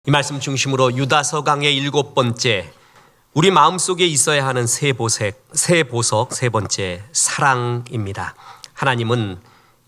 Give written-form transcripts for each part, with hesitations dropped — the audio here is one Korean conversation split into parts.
이 말씀 중심으로 유다서 강의 7번째, 우리 마음속에 있어야 하는 새 보석 세 번째, 사랑입니다. 하나님은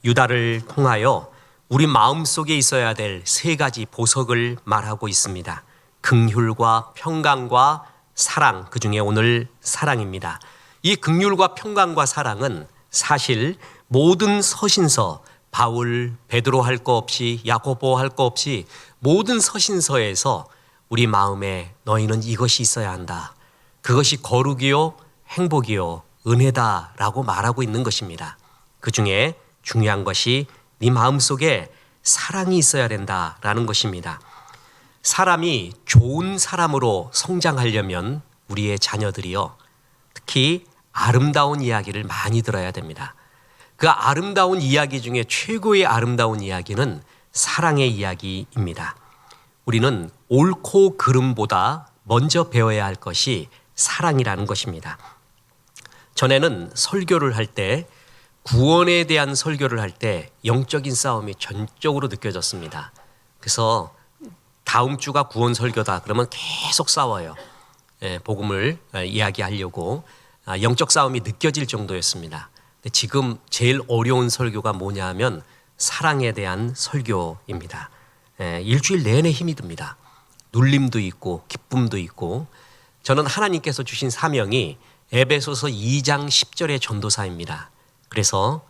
유다를 통하여 우리 마음속에 있어야 될 세 가지 보석을 말하고 있습니다. 긍휼과 평강과 사랑, 그중에 오늘 사랑입니다. 이 긍휼과 평강과 사랑은 사실 모든 서신서, 바울, 베드로 할 거 없이, 야고보 할 거 없이 모든 서신서에서 우리 마음에 너희는 이것이 있어야 한다, 그것이 거룩이요 행복이요 은혜다라고 말하고 있는 것입니다. 그 중에 중요한 것이 네 마음속에 사랑이 있어야 된다라는 것입니다. 사람이 좋은 사람으로 성장하려면 우리의 자녀들이요, 특히 아름다운 이야기를 많이 들어야 됩니다. 그 아름다운 이야기 중에 최고의 아름다운 이야기는 사랑의 이야기입니다. 우리는 옳고 그름보다 먼저 배워야 할 것이 사랑이라는 것입니다. 전에는 설교를 할 때, 구원에 대한 설교를 할 때 영적인 싸움이 전적으로 느껴졌습니다. 그래서 다음 주가 구원 설교다 그러면 계속 싸워요. 복음을 이야기하려고 영적 싸움이 느껴질 정도였습니다. 근데 지금 제일 어려운 설교가 뭐냐 하면 사랑에 대한 설교입니다. 일주일 내내 힘이 듭니다. 눌림도 있고 기쁨도 있고. 저는 하나님께서 주신 사명이 에베소서 2장 10절의 전도사입니다. 그래서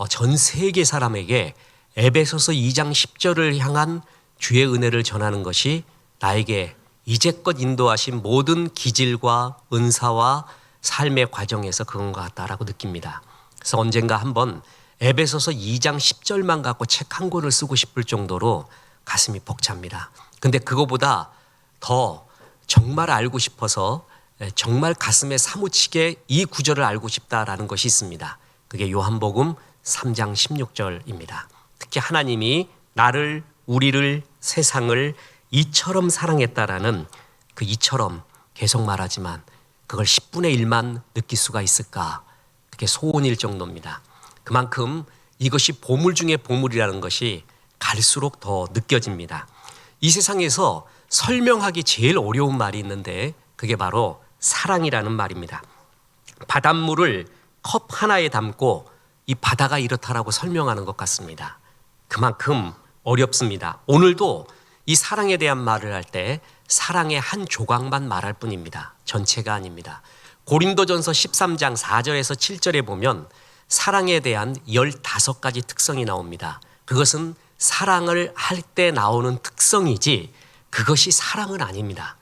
전 세계 사람에게 에베소서 2장 10절을 향한 주의 은혜를 전하는 것이 나에게 이제껏 인도하신 모든 기질과 은사와 삶의 과정에서 그런 것 같다라고 느낍니다. 그래서 언젠가 한번 에베소서 2장 10절만 갖고 책 한 권을 쓰고 싶을 정도로 가슴이 벅찹니다. 근데 그거보다 더 정말 알고 싶어서, 정말 가슴에 사무치게 이 구절을 알고 싶다라는 것이 있습니다. 그게 요한복음 3장 16절입니다. 특히 하나님이 나를, 우리를, 세상을 이처럼 사랑했다라는 그 이처럼 계속 말하지만 그걸 10분의 1만 느낄 수가 있을까? 그게 소원일 정도입니다. 그만큼 이것이 보물 중에 보물이라는 것이 갈수록 더 느껴집니다. 이 세상에서 설명하기 제일 어려운 말이 있는데 그게 바로 사랑이라는 말입니다. 바닷물을 컵 하나에 담고 이 바다가 이렇다라고 설명하는 것 같습니다. 그만큼 어렵습니다. 오늘도 이 사랑에 대한 말을 할 때 사랑의 한 조각만 말할 뿐입니다. 전체가 아닙니다. 고린도전서 13장 4절에서 7절에 보면 사랑에 대한 15가지 특성이 나옵니다. 그것은 사랑을 할 때 나오는 특성이지 그것이 사랑은 아닙니다.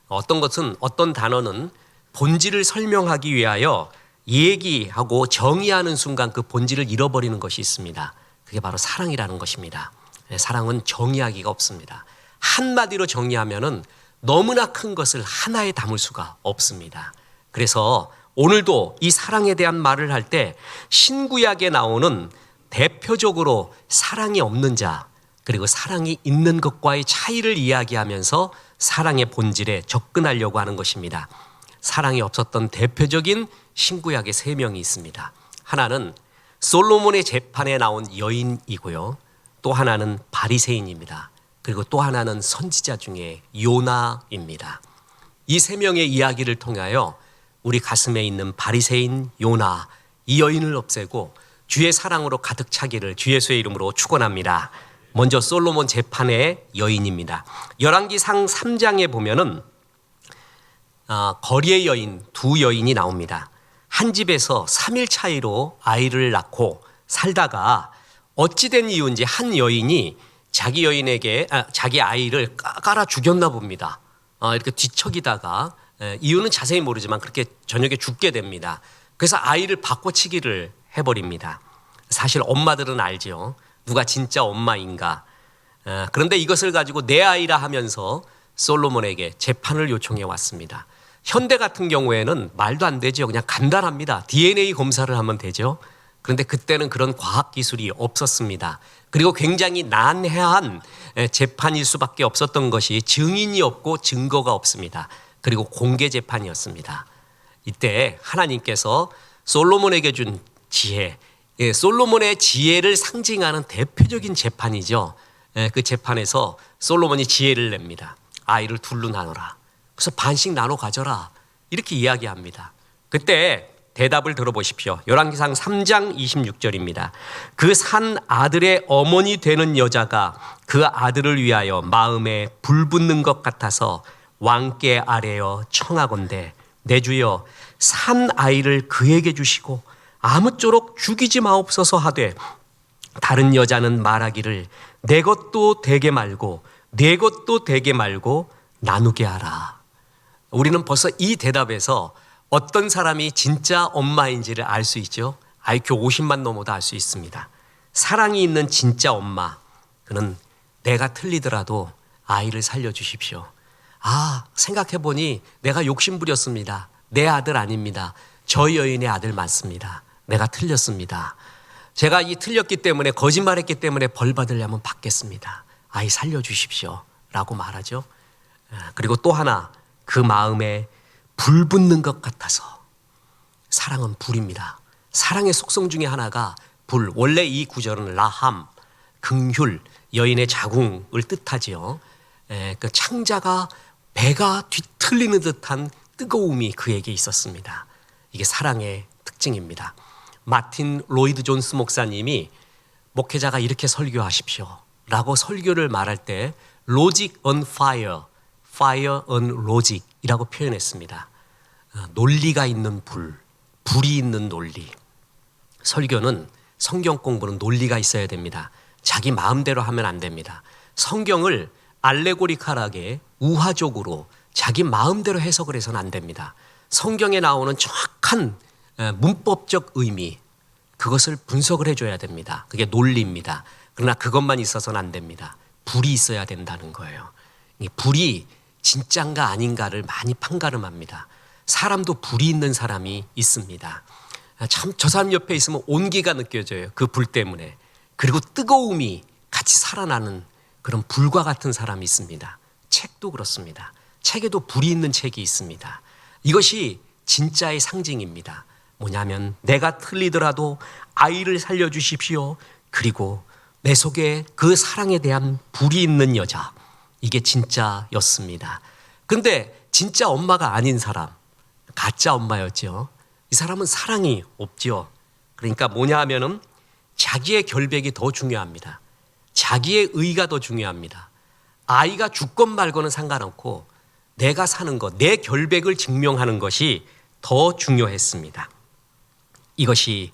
어떤 단어는 본질을 설명하기 위하여 얘기하고 정의하는 순간 그 본질을 잃어버리는 것이 있습니다. 그게 바로 사랑이라는 것입니다. 사랑은 정의하기가 없습니다. 한마디로 정의하면은 너무나 큰 것을 하나에 담을 수가 없습니다. 그래서 오늘도 이 사랑에 대한 말을 할 때 신구약에 나오는 대표적으로 사랑이 없는 자, 그리고 사랑이 있는 것과의 차이를 이야기하면서 사랑의 본질에 접근하려고 하는 것입니다. 사랑이 없었던 대표적인 신구약의 3명이 있습니다. 하나는 솔로몬의 재판에 나온 여인이고요. 또 하나는 바리새인입니다. 그리고 또 하나는 선지자 중에 요나입니다. 이 3명의 이야기를 통하여 우리 가슴에 있는 바리새인 요나, 이 여인을 없애고 주의 사랑으로 가득 차기를 주 예수의 이름으로 축원합니다. 먼저 솔로몬 재판의 여인입니다. 열왕기상 3장에 보면은 거리의 여인, 2 여인이 나옵니다. 한 집에서 3일 차이로 아이를 낳고 살다가 어찌된 이유인지 한 여인이 자기 아이를 깔아 죽였나 봅니다. 이렇게 뒤척이다가, 이유는 자세히 모르지만 그렇게 저녁에 죽게 됩니다. 그래서 아이를 바꿔치기를 해버립니다. 사실 엄마들은 알죠. 누가 진짜 엄마인가. 그런데 이것을 가지고 내 아이라 하면서 솔로몬에게 재판을 요청해 왔습니다. 현대 같은 경우에는 말도 안 되죠. 그냥 간단합니다. DNA 검사를 하면 되죠. 그런데 그때는 그런 과학기술이 없었습니다. 그리고 굉장히 난해한 재판일 수밖에 없었던 것이 증인이 없고 증거가 없습니다. 그리고 공개 재판이었습니다. 이때 하나님께서 솔로몬에게 준 지혜, 솔로몬의 지혜를 상징하는 대표적인 재판이죠. 그 재판에서 솔로몬이 지혜를 냅니다. 아이를 둘로 나눠라. 그래서 반씩 나눠 가져라. 이렇게 이야기합니다. 그때 대답을 들어보십시오. 열왕기상 3장 26절입니다. 그 산 아들의 어머니 되는 여자가 그 아들을 위하여 마음에 불붙는 것 같아서 왕께 아뢰어 청하건대 내 주여 산 아이를 그에게 주시고 아무쪼록 죽이지 마옵소서 하되 다른 여자는 말하기를 내 것도 되게 말고 내 것도 되게 말고 나누게 하라. 우리는 벌써 이 대답에서 어떤 사람이 진짜 엄마인지를 알 수 있죠. IQ 50만 넘어도 알 수 있습니다. 사랑이 있는 진짜 엄마, 그는 내가 틀리더라도 아이를 살려주십시오. 생각해보니 내가 욕심부렸습니다. 내 아들 아닙니다. 저 여인의 아들 맞습니다. 내가 틀렸습니다. 제가 이 틀렸기 때문에 거짓말했기 때문에 벌 받으려면 받겠습니다. 아이 살려주십시오 라고 말하죠. 그리고 또 하나, 그 마음에 불 붙는 것 같아서. 사랑은 불입니다. 사랑의 속성 중에 하나가 불. 원래 이 구절은 라함, 긍휼, 여인의 자궁을 뜻하지요. 그 창자가 배가 뒤틀리는 듯한 뜨거움이 그에게 있었습니다. 이게 사랑의 특징입니다. 마틴 로이드 존스 목사님이 목회자가 이렇게 설교하십시오 라고 설교를 말할 때 Logic on fire, fire on logic 이라고 표현했습니다. 논리가 있는 불, 불이 있는 논리. 설교는, 성경 공부는 논리가 있어야 됩니다. 자기 마음대로 하면 안 됩니다. 성경을 알레고리컬하게 우화적으로 자기 마음대로 해석을 해서는 안 됩니다. 성경에 나오는 정확한 문법적 의미, 그것을 분석을 해줘야 됩니다. 그게 논리입니다. 그러나 그것만 있어서는 안 됩니다. 불이 있어야 된다는 거예요. 이 불이 진짠가 아닌가를 많이 판가름합니다. 사람도 불이 있는 사람이 있습니다. 참 저 사람 옆에 있으면 온기가 느껴져요. 그 불 때문에. 그리고 뜨거움이 같이 살아나는 그런 불과 같은 사람이 있습니다. 책도 그렇습니다. 책에도 불이 있는 책이 있습니다. 이것이 진짜의 상징입니다. 뭐냐면 내가 틀리더라도 아이를 살려주십시오. 그리고 내 속에 그 사랑에 대한 불이 있는 여자, 이게 진짜였습니다. 그런데 진짜 엄마가 아닌 사람, 가짜 엄마였죠. 이 사람은 사랑이 없죠. 그러니까 뭐냐 하면은 자기의 결백이 더 중요합니다. 자기의 의가 더 중요합니다. 아이가 죽건 말건은 상관없고 내가 사는 것, 내 결백을 증명하는 것이 더 중요했습니다. 이것이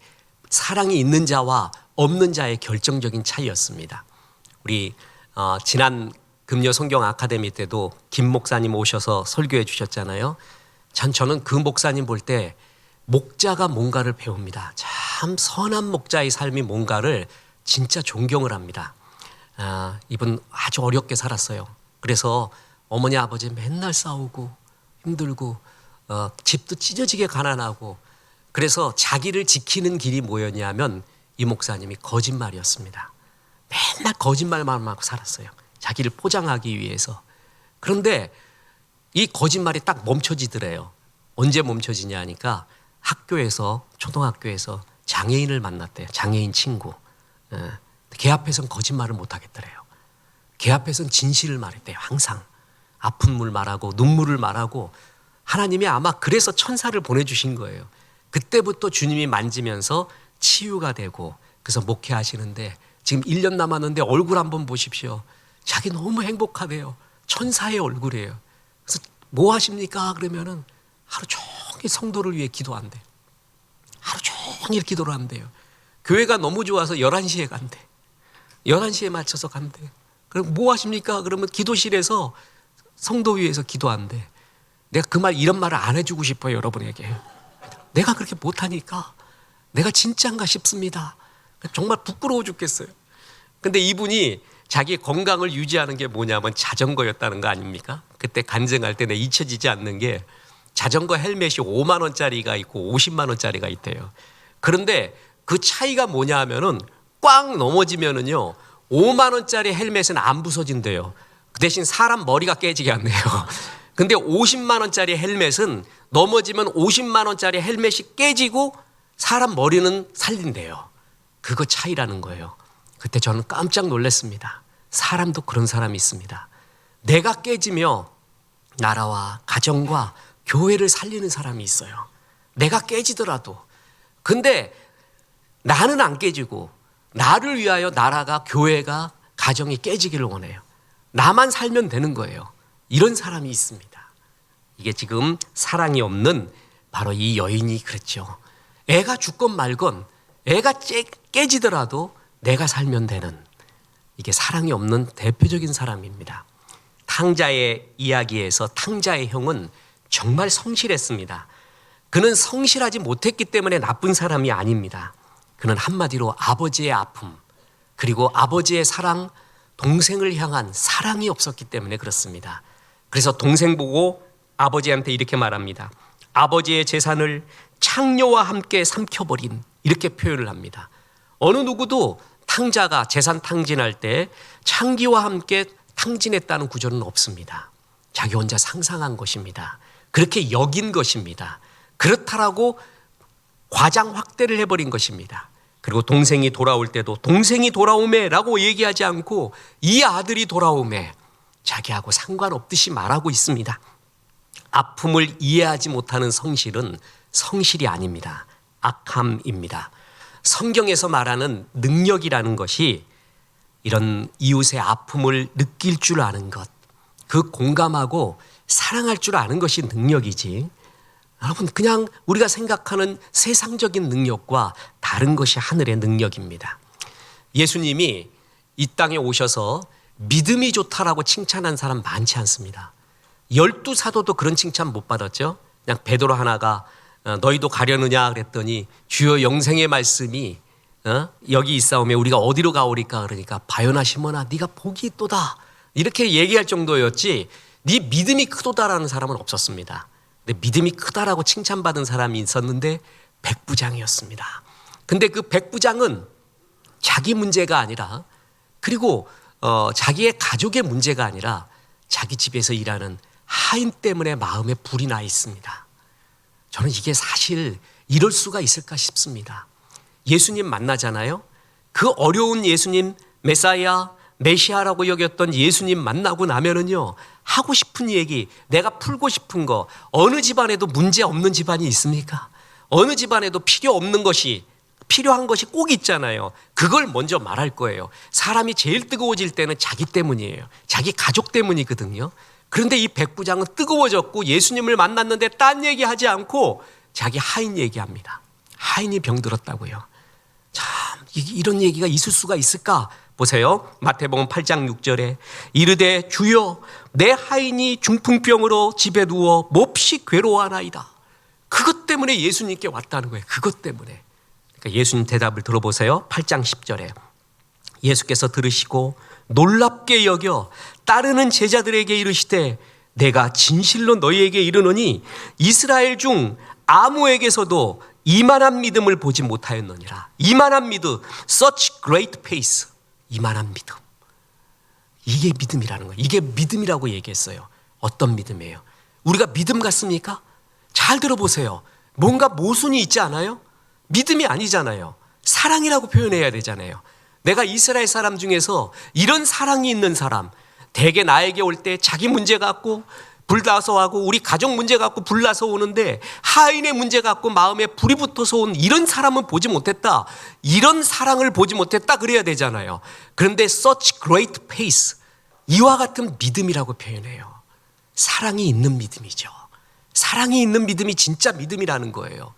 사랑이 있는 자와 없는 자의 결정적인 차이였습니다. 우리 지난 금요 성경 아카데미 때도 김 목사님 오셔서 설교해 주셨잖아요. 저는 그 목사님 볼 때 목자가 뭔가를 배웁니다. 참 선한 목자의 삶이 뭔가를 진짜 존경을 합니다. 이분 아주 어렵게 살았어요. 그래서 어머니 아버지 맨날 싸우고 힘들고 집도 찢어지게 가난하고, 그래서 자기를 지키는 길이 뭐였냐면 이 목사님이 거짓말이었습니다. 맨날 거짓말만 하고 살았어요. 자기를 포장하기 위해서. 그런데 이 거짓말이 딱 멈춰지더래요. 언제 멈춰지냐 하니까 학교에서, 초등학교에서 장애인을 만났대요. 장애인 친구. 걔 앞에서는 거짓말을 못 하겠더래요. 걔 앞에서는 진실을 말했대요. 항상 아픔을 말하고 눈물을 말하고. 하나님이 아마 그래서 천사를 보내주신 거예요. 그때부터 주님이 만지면서 치유가 되고, 그래서 목회하시는데 지금 1년 남았는데 얼굴 한번 보십시오. 자기 너무 행복하대요. 천사의 얼굴이에요. 그래서 뭐 하십니까? 그러면은 하루 종일 성도를 위해 기도한대요. 하루 종일 기도를 한대요. 교회가 너무 좋아서 11시에 간대. 11시에 맞춰서 간대. 그럼 뭐 하십니까? 그러면 기도실에서 성도 위해서 기도한대. 내가 그 말, 이런 말을 안 해주고 싶어요, 여러분에게. 내가 그렇게 못하니까 내가 진짜인가 싶습니다. 정말 부끄러워 죽겠어요. 근데 이분이 자기 건강을 유지하는 게 뭐냐면 자전거였다는 거 아닙니까? 그때 간증할 때 내 잊혀지지 않는 게 자전거 헬멧이 5만 원짜리가 있고 50만 원짜리가 있대요. 그런데 그 차이가 뭐냐 하면은 꽝 넘어지면은요 5만 원짜리 헬멧은 안 부서진대요. 그 대신 사람 머리가 깨지게 한대요. 근데 50만 원짜리 헬멧은 넘어지면 50만 원짜리 헬멧이 깨지고 사람 머리는 살린대요. 그거 차이라는 거예요. 그때 저는 깜짝 놀랐습니다. 사람도 그런 사람이 있습니다. 내가 깨지며 나라와 가정과 교회를 살리는 사람이 있어요. 내가 깨지더라도. 근데 나는 안 깨지고 나를 위하여 나라가, 교회가, 가정이 깨지기를 원해요. 나만 살면 되는 거예요. 이런 사람이 있습니다. 이게 지금 사랑이 없는 바로 이 여인이 그랬죠. 애가 죽건 말건, 애가 깨지더라도 내가 살면 되는, 이게 사랑이 없는 대표적인 사람입니다. 탕자의 이야기에서 탕자의 형은 정말 성실했습니다. 그는 성실하지 못했기 때문에 나쁜 사람이 아닙니다. 그는 한마디로 아버지의 아픔, 그리고 아버지의 사랑, 동생을 향한 사랑이 없었기 때문에 그렇습니다. 그래서 동생 보고 아버지한테 이렇게 말합니다. 아버지의 재산을 창녀와 함께 삼켜버린, 이렇게 표현을 합니다. 어느 누구도 탕자가 재산 탕진할 때 창기와 함께 탕진했다는 구절은 없습니다. 자기 혼자 상상한 것입니다. 그렇게 여긴 것입니다. 그렇다라고 과장 확대를 해버린 것입니다. 그리고 동생이 돌아올 때도 동생이 돌아오매 라고 얘기하지 않고 이 아들이 돌아오매, 자기하고 상관없듯이 말하고 있습니다. 아픔을 이해하지 못하는 성실은 성실이 아닙니다. 악함입니다. 성경에서 말하는 능력이라는 것이 이런 이웃의 아픔을 느낄 줄 아는 것, 그 공감하고 사랑할 줄 아는 것이 능력이지, 여러분 그냥 우리가 생각하는 세상적인 능력과 다른 것이 하늘의 능력입니다. 예수님이 이 땅에 오셔서 믿음이 좋다라고 칭찬한 사람 많지 않습니다. 12사도도 그런 칭찬 못 받았죠. 그냥 베드로 하나가 너희도 가려느냐 그랬더니 주여 영생의 말씀이 여기 있사오매 우리가 어디로 가오리까, 그러니까 바요나 시몬아 네가 복이 있도다 이렇게 얘기할 정도였지 네 믿음이 크도다라는 사람은 없었습니다. 근데 믿음이 크다라고 칭찬받은 사람이 있었는데 백부장이었습니다. 근데 그 백부장은 자기 문제가 아니라, 그리고 자기의 가족의 문제가 아니라 자기 집에서 일하는 하인 때문에 마음에 불이 나 있습니다. 저는 이게 사실 이럴 수가 있을까 싶습니다. 예수님 만나잖아요. 그 어려운 예수님, 메사야, 메시아라고 여겼던 예수님 만나고 나면은요, 하고 싶은 얘기, 내가 풀고 싶은 거, 어느 집안에도 문제 없는 집안이 있습니까? 어느 집안에도 필요 없는 것이, 필요한 것이 꼭 있잖아요. 그걸 먼저 말할 거예요. 사람이 제일 뜨거워질 때는 자기 때문이에요. 자기 가족 때문이거든요. 그런데 이 백부장은 뜨거워졌고 예수님을 만났는데 딴 얘기하지 않고 자기 하인 얘기합니다. 하인이 병들었다고요. 참 이런 얘기가 있을 수가 있을까? 보세요. 마태복음 8장 6절에 이르되 주여 내 하인이 중풍병으로 집에 누워 몹시 괴로워하나이다. 그것 때문에 예수님께 왔다는 거예요. 그것 때문에. 그러니까 예수님 대답을 들어보세요. 8장 10절에 예수께서 들으시고 놀랍게 여겨 따르는 제자들에게 이르시되 내가 진실로 너희에게 이르노니 이스라엘 중 아무에게서도 이만한 믿음을 보지 못하였느니라. 이만한 믿음, such great faith, 이만한 믿음. 이게 믿음이라는 거예요. 이게 믿음이라고 얘기했어요. 어떤 믿음이에요? 우리가 믿음 같습니까? 잘 들어보세요. 뭔가 모순이 있지 않아요? 믿음이 아니잖아요. 사랑이라고 표현해야 되잖아요. 내가 이스라엘 사람 중에서 이런 사랑이 있는 사람, 대개 나에게 올 때 자기 문제 갖고 불나서 하고 우리 가족 문제 갖고 불나서 오는데 하인의 문제 갖고 마음에 불이 붙어서 온 이런 사람은 보지 못했다. 이런 사랑을 보지 못했다 그래야 되잖아요. 그런데 such great faith, 이와 같은 믿음이라고 표현해요. 사랑이 있는 믿음이죠. 사랑이 있는 믿음이 진짜 믿음이라는 거예요.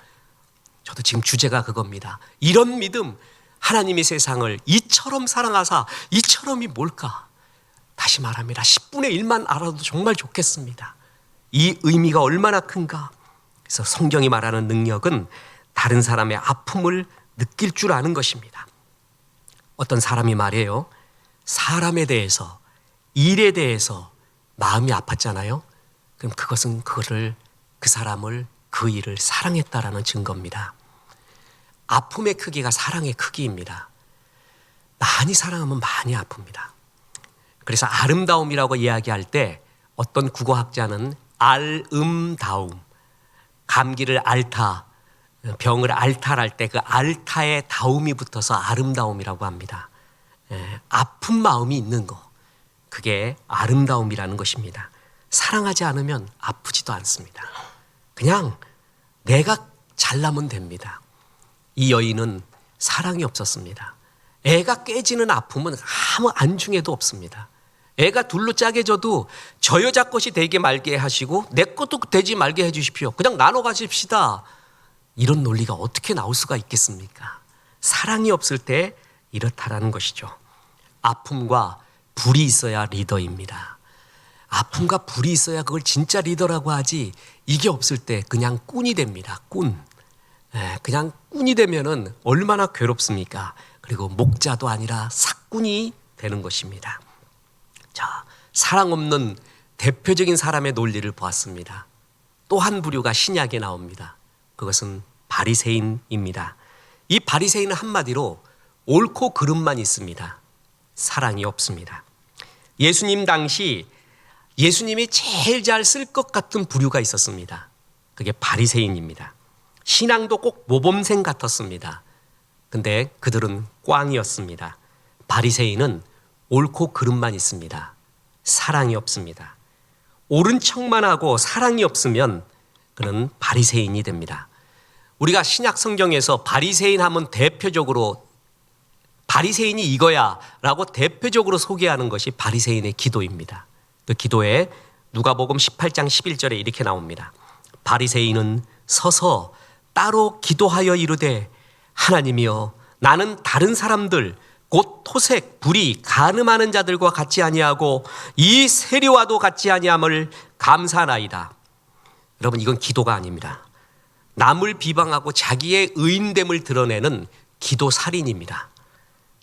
저도 지금 주제가 그겁니다. 이런 믿음, 하나님이 세상을 이처럼 사랑하사, 이처럼이 뭘까? 다시 말합니다. 10분의 1만 알아도 정말 좋겠습니다. 이 의미가 얼마나 큰가? 그래서 성경이 말하는 능력은 다른 사람의 아픔을 느낄 줄 아는 것입니다. 어떤 사람이 말해요. 사람에 대해서, 일에 대해서 마음이 아팠잖아요. 그럼 그것은 그 사람을, 그 일을 사랑했다라는 증거입니다. 아픔의 크기가 사랑의 크기입니다. 많이 사랑하면 많이 아픕니다. 그래서 아름다움이라고 이야기할 때 어떤 국어학자는 알음다움, 감기를 앓다, 병을 알탈할 때 그 알타에 다움이 붙어서 아름다움이라고 합니다. 아픈 마음이 있는 거, 그게 아름다움이라는 것입니다. 사랑하지 않으면 아프지도 않습니다. 그냥 내가 잘나면 됩니다. 이 여인은 사랑이 없었습니다. 애가 깨지는 아픔은 아무 안중에도 없습니다. 애가 둘로 짜게 져도 저 여자 것이 되게 말게 하시고 내 것도 되지 말게 해주십시오. 그냥 나눠 가십시다. 이런 논리가 어떻게 나올 수가 있겠습니까? 사랑이 없을 때 이렇다라는 것이죠. 아픔과 불이 있어야 리더입니다. 아픔과 불이 있어야 그걸 진짜 리더라고 하지, 이게 없을 때 그냥 꾼이 됩니다. 꾼. 그냥 꾼이 되면은 얼마나 괴롭습니까? 그리고 목자도 아니라 사꾼이 되는 것입니다. 자, 사랑 없는 대표적인 사람의 논리를 보았습니다. 또 한 부류가 신약에 나옵니다. 그것은 바리새인입니다. 이 바리새인은 한마디로 옳고 그름만 있습니다. 사랑이 없습니다. 예수님 당시 예수님이 제일 잘 쓸 것 같은 부류가 있었습니다. 그게 바리새인입니다. 신앙도 꼭 모범생 같았습니다. 근데 그들은 꽝이었습니다. 바리새인은 옳고 그름만 있습니다. 사랑이 없습니다. 옳은 척만 하고 사랑이 없으면 그는 바리새인이 됩니다. 우리가 신약 성경에서 바리새인 하면 대표적으로 바리새인이 이거야 라고 대표적으로 소개하는 것이 바리새인의 기도입니다. 그 기도에 누가복음 18장 11절에 이렇게 나옵니다. 바리새인은 서서 따로 기도하여 이르되 하나님이여 나는 다른 사람들 곧 토색, 불의, 간음하는 자들과 같이 아니하고 이 세리와도 같이 아니함을 감사하나이다. 여러분, 이건 기도가 아닙니다. 남을 비방하고 자기의 의인됨을 드러내는 기도 살인입니다.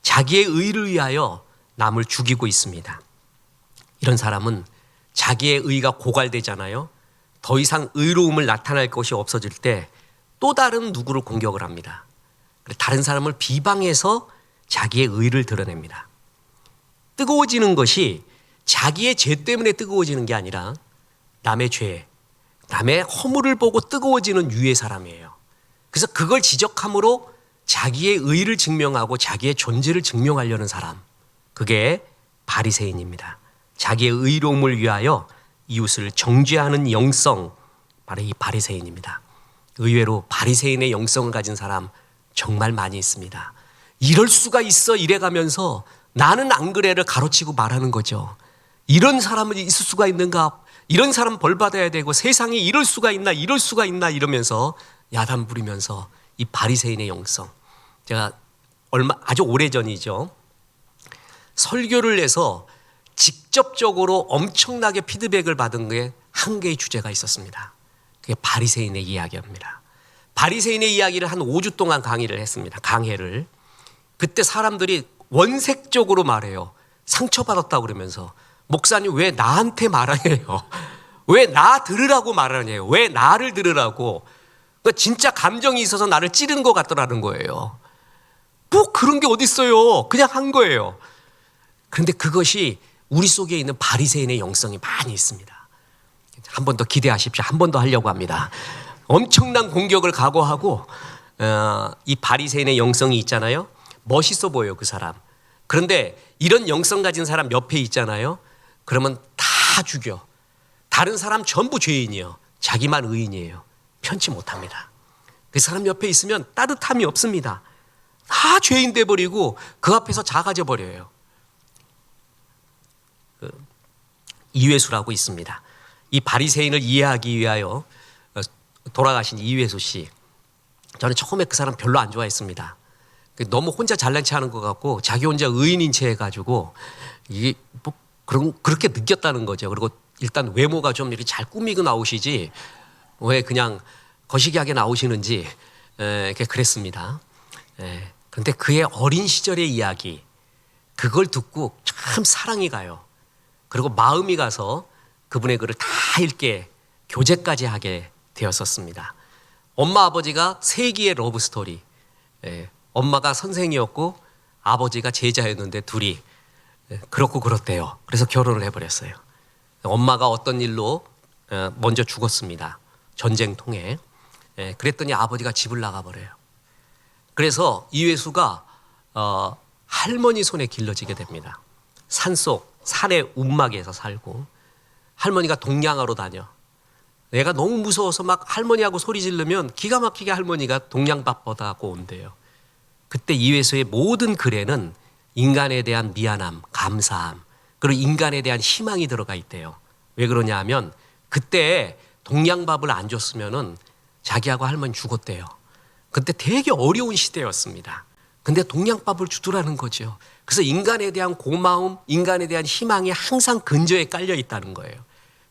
자기의 의를 위하여 남을 죽이고 있습니다. 이런 사람은 자기의 의가 고갈되잖아요. 더 이상 의로움을 나타낼 것이 없어질 때 또 다른 누구를 공격을 합니다. 다른 사람을 비방해서 자기의 의를 드러냅니다. 뜨거워지는 것이 자기의 죄 때문에 뜨거워지는 게 아니라 남의 죄, 남의 허물을 보고 뜨거워지는 유의 사람이에요. 그래서 그걸 지적함으로 자기의 의를 증명하고 자기의 존재를 증명하려는 사람, 그게 바리새인입니다. 자기의 의로움을 위하여 이웃을 정죄하는 영성, 바로 이 바리새인입니다. 의외로 바리새인의 영성을 가진 사람 정말 많이 있습니다. 이럴 수가 있어 이래가면서 나는 안 그래를 가로치고 말하는 거죠. 이런 사람은 있을 수가 있는가? 이런 사람 벌 받아야 되고 세상에 이럴 수가 있나 이러면서 야단 부리면서 이 바리새인의 영성. 제가 아주 오래전이죠. 설교를 해서 직접적으로 엄청나게 피드백을 받은 게 한 개의 주제가 있었습니다. 그게 바리새인의 이야기입니다. 바리새인의 이야기를 한 5주 동안 강의를 했습니다. 강해를. 그때 사람들이 원색적으로 말해요. 상처받았다고 그러면서 목사님 왜 나한테 말하냐요. 왜 나 들으라고 말하냐요. 왜 나를 들으라고. 그러니까 진짜 감정이 있어서 나를 찌르는 것 같더라는 거예요. 뭐 그런 게 어디 있어요. 그냥 한 거예요. 그런데 그것이 우리 속에 있는 바리새인의 영성이 많이 있습니다. 한 번 더 기대하십시오. 한 번 더 하려고 합니다. 엄청난 공격을 각오하고 이 바리새인의 영성이 있잖아요. 멋있어 보여요, 그 사람. 그런데 이런 영성 가진 사람 옆에 있잖아요. 그러면 다 죽여. 다른 사람 전부 죄인이에요. 자기만 의인이에요. 편치 못합니다. 그 사람 옆에 있으면 따뜻함이 없습니다. 다 죄인 돼버리고 그 앞에서 작아져 버려요. 이회수라고 있습니다. 이 바리새인을 이해하기 위하여 돌아가신 이회수 씨. 저는 처음에 그 사람 별로 안 좋아했습니다. 너무 혼자 잘난 체 하는 것 같고 자기 혼자 의인인 체 해가지고 이게 뭐 그렇게 느꼈다는 거죠. 그리고 일단 외모가 좀 이렇게 잘 꾸미고 나오시지 왜 그냥 거시기하게 나오시는지 이렇게 그랬습니다. 그런데 그의 어린 시절의 이야기, 그걸 듣고 참 사랑이 가요. 그리고 마음이 가서 그분의 글을 다 읽게 교제까지 하게 되었었습니다. 엄마 아버지가 세기의 러브 스토리. 엄마가 선생이었고 아버지가 제자였는데 둘이 그렇고 그렇대요. 그래서 결혼을 해버렸어요. 엄마가 어떤 일로 먼저 죽었습니다. 전쟁 통해. 그랬더니 아버지가 집을 나가버려요. 그래서 이회수가 할머니 손에 길러지게 됩니다. 산속 산의 움막에서 살고 할머니가 동냥하러 다녀. 내가 너무 무서워서 막 할머니하고 소리 지르면 기가 막히게 할머니가 동냥밥 받아갖고 온대요. 그때 이회수의 모든 글에는 인간에 대한 미안함, 감사함, 그리고 인간에 대한 희망이 들어가 있대요. 왜 그러냐 하면 그때 동냥밥을 안 줬으면은 자기하고 할머니 죽었대요. 그때 되게 어려운 시대였습니다. 근데 동냥밥을 주더라는 거죠. 그래서 인간에 대한 고마움, 인간에 대한 희망이 항상 근저에 깔려 있다는 거예요.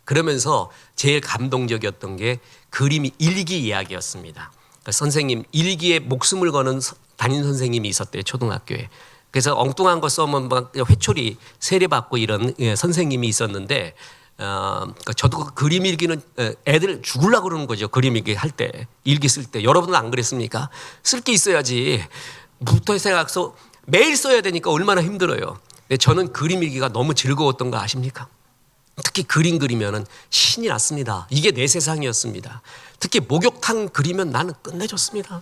그러면서 제일 감동적이었던 게 그림 일기 이야기였습니다. 그러니까 선생님 일기에 목숨을 거는 담임 선생님이 있었대요, 초등학교에. 그래서 엉뚱한 거 써면 막 회초리 세례받고 이런 선생님이 있었는데 그러니까 저도 그 그림 일기는 애들 죽으려고 그러는 거죠. 그림 일기 할 때, 일기 쓸 때. 여러분은 안 그랬습니까? 쓸 게 있어야지. 부터 생각해서 매일 써야 되니까 얼마나 힘들어요. 근데 저는 그림 일기가 너무 즐거웠던 거 아십니까? 특히 그림 그리면은 신이 났습니다. 이게 내 세상이었습니다. 특히 목욕탕 그리면 나는 끝내줬습니다.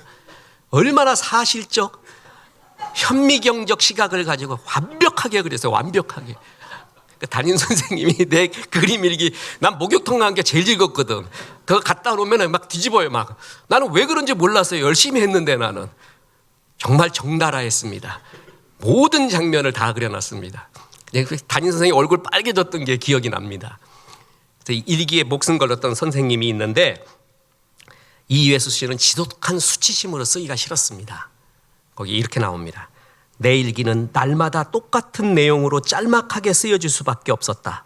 얼마나 사실적, 현미경적 시각을 가지고 완벽하게 그렸어요. 완벽하게. 담임 선생님이 내 그림 일기, 난 목욕탕 간 게 제일 즐겁거든. 그거 갖다 놓으면 막 뒤집어요. 막. 나는 왜 그런지 몰랐어요. 열심히 했는데 나는. 정말 적나라했습니다. 모든 장면을 다 그려놨습니다. 담임 선생님 얼굴 빨개졌던 게 기억이 납니다. 일기에 목숨 걸었던 선생님이 있는데 이회수 씨는 지독한 수치심으로 쓰기가 싫었습니다. 거기 이렇게 나옵니다. 내 일기는 날마다 똑같은 내용으로 짤막하게 쓰여질 수밖에 없었다.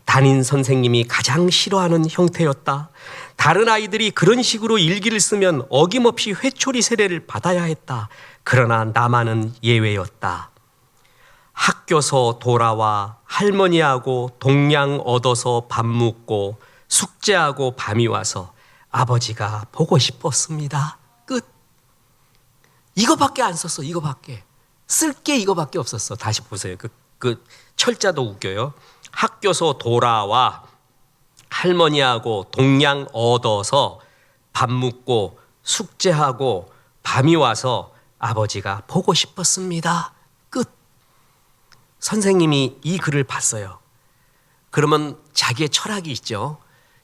담임 선생님이 가장 싫어하는 형태였다. 다른 아이들이 그런 식으로 일기를 쓰면 어김없이 회초리 세례를 받아야 했다. 그러나 나만은 예외였다. 학교서 돌아와 할머니하고 동냥 얻어서 밥 먹고 숙제하고 밤이 와서 아버지가 보고 싶었습니다. 끝. 이거밖에 안 썼어. 이거밖에. 쓸 게 이거밖에 없었어. 다시 보세요. 그 철자도 웃겨요. 학교서 돌아와 할머니하고 동냥 얻어서 밥 먹고 숙제하고 밤이 와서 아버지가 보고 싶었습니다. 끝. 선생님이 이 글을 봤어요. 그러면 자기의 철학이 있죠.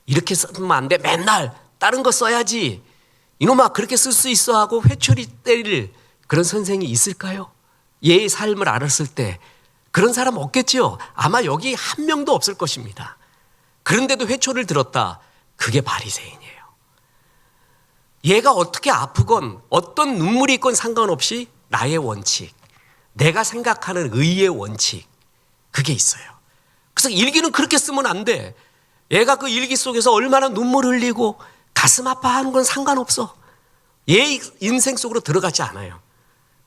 이렇게 쓰면 안 돼. 맨날 다른 거 써야지. 이놈아 그렇게 쓸 수 있어 하고 회초리 때릴 그런 선생이 있을까요? 얘의 삶을 알았을 때 그런 사람 없겠지요. 아마 여기 한 명도 없을 것입니다. 그런데도 회초리를 들었다. 그게 바리새인이에요. 얘가 어떻게 아프건 어떤 눈물이 있건 상관없이 나의 원칙, 내가 생각하는 의의 원칙, 그게 있어요. 그래서 일기는 그렇게 쓰면 안 돼. 얘가 그 일기 속에서 얼마나 눈물 흘리고 가슴 아파하는 건 상관없어. 얘 인생 속으로 들어가지 않아요.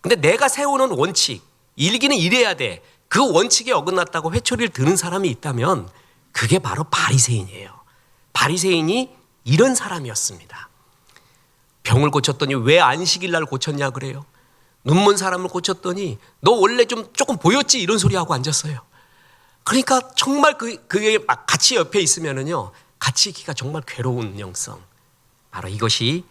근데 내가 세우는 원칙, 일기는 이래야 돼. 그 원칙에 어긋났다고 회초리를 드는 사람이 있다면 그게 바로 바리새인이에요. 바리새인이 이런 사람이었습니다. 병을 고쳤더니 왜 안식일 날 고쳤냐 그래요. 눈먼 사람을 고쳤더니 너 원래 좀 조금 보였지 이런 소리 하고 앉았어요. 그러니까 정말 그게 같이 옆에 있으면은요 같이 있기가 정말 괴로운 영성. 바로 이것이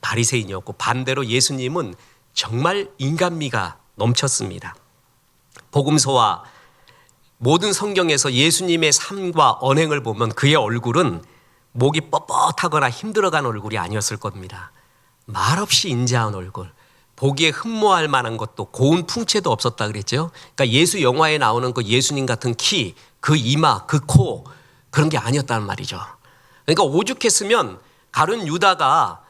바리새인이었고 반대로 예수님은 정말 인간미가 넘쳤습니다. 복음서와 모든 성경에서 예수님의 삶과 언행을 보면 그의 얼굴은 목이 뻣뻣하거나 힘들어간 얼굴이 아니었을 겁니다. 말없이 인자한 얼굴, 보기에 흠모할 만한 것도 고운 풍채도 없었다 그랬죠. 그러니까 예수 영화에 나오는 그 예수님 같은 키, 그 이마, 그 코 그런 게 아니었다는 말이죠. 그러니까 오죽했으면 가룟 유다가